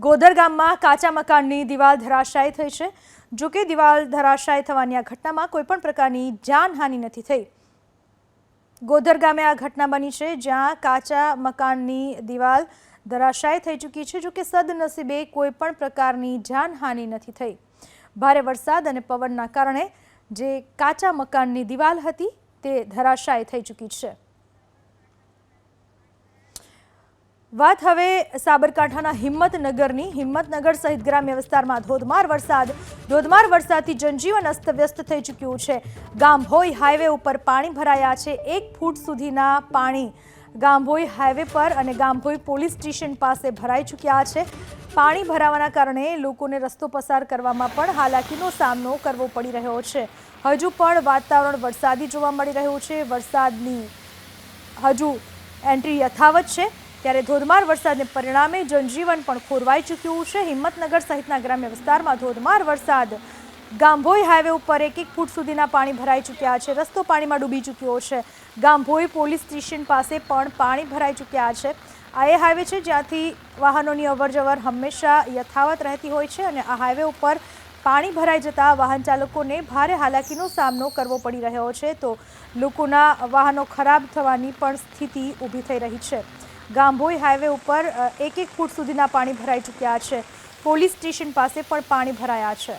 ગોધર ગામમાં કાચા મકાનની દિવાલ ધરાશાયી થઈ છે। જો કે દિવાલ ધરાશાયી થવાની આ ઘટનામાં કોઈપણ પ્રકારની જાનહાનિ નથી થઈ। ગોધર ગામે આ ઘટના બની છે, જ્યાં કાચા મકાનની દિવાલ ધરાશાયી થઈ ચૂકી છે। જો કે સદનસીબે કોઈપણ પ્રકારની જાનહાનિ નથી થઈ। ભારે વરસાદ અને પવનના કારણે જે કાચા મકાનની દિવાલ હતી તે ધરાશાયી થઈ ચૂકી છે। વાત હવે સાબરકાંઠાના હિંમતનગરની। હિંમતનગર સહિત ગ્રામ્ય વિસ્તારમાં ધોધમાર વરસાદથી જનજીવન અસ્તવ્યસ્ત થઈ ચૂક્યું છે। ગામભોઈ હાઈવે ઉપર પાણી ભરાયા છે। 1 ફૂટ સુધીના પાણી ગામભોઈ હાઈવે પર અને ગામભોઈ પોલીસ સ્ટેશન પાસે ભરાઈ ચૂક્યા છે। પાણી ભરાવાના કારણે લોકોને રસ્તો પસાર કરવામાં પણ હાલાકીનો સામનો કરવો પડી રહ્યો છે। હજુ પણ વાતાવરણ વરસાદી જોવા મળી રહ્યું છે। વરસાદની હજુ એન્ટ્રી યથાવત છે, ત્યારે ધોધમાર વરસાદને પરિણામે જનજીવન પણ ખોરવાઈ ચૂક્યું છે। હિંમતનગર સહિતના ગ્રામ્ય વિસ્તારમાં ધોધમાર વરસાદ, ગામભોઈ હાઈવે ઉપર 1 ફૂટ સુધીના પાણી ભરાઈ ચૂક્યા છે। રસ્તો પાણીમાં ડૂબી ચૂક્યો છે। ગામભોઈ પોલીસ સ્ટેશન પાસે પણ પાણી ભરાઈ ચૂક્યા છે। આ એ હાઈવે છે જ્યાંથી વાહનોની અવરજવર હંમેશા યથાવત રહેતી હોય છે અને આ હાઈવે ઉપર પાણી ભરાઈ જતા વાહન ચાલકોને ભારે હાલાકીનો સામનો કરવો પડી રહ્યો છે, તો લોકોના વાહનો ખરાબ થવાની પણ સ્થિતિ ઊભી થઈ રહી છે। ગામભોઈ હાઈવે ઉપર 1 ફૂટ સુધીના પાણી ભરાઈ ચૂક્યા છે। પોલીસ સ્ટેશન પાસે પણ પાણી ભરાયા છે।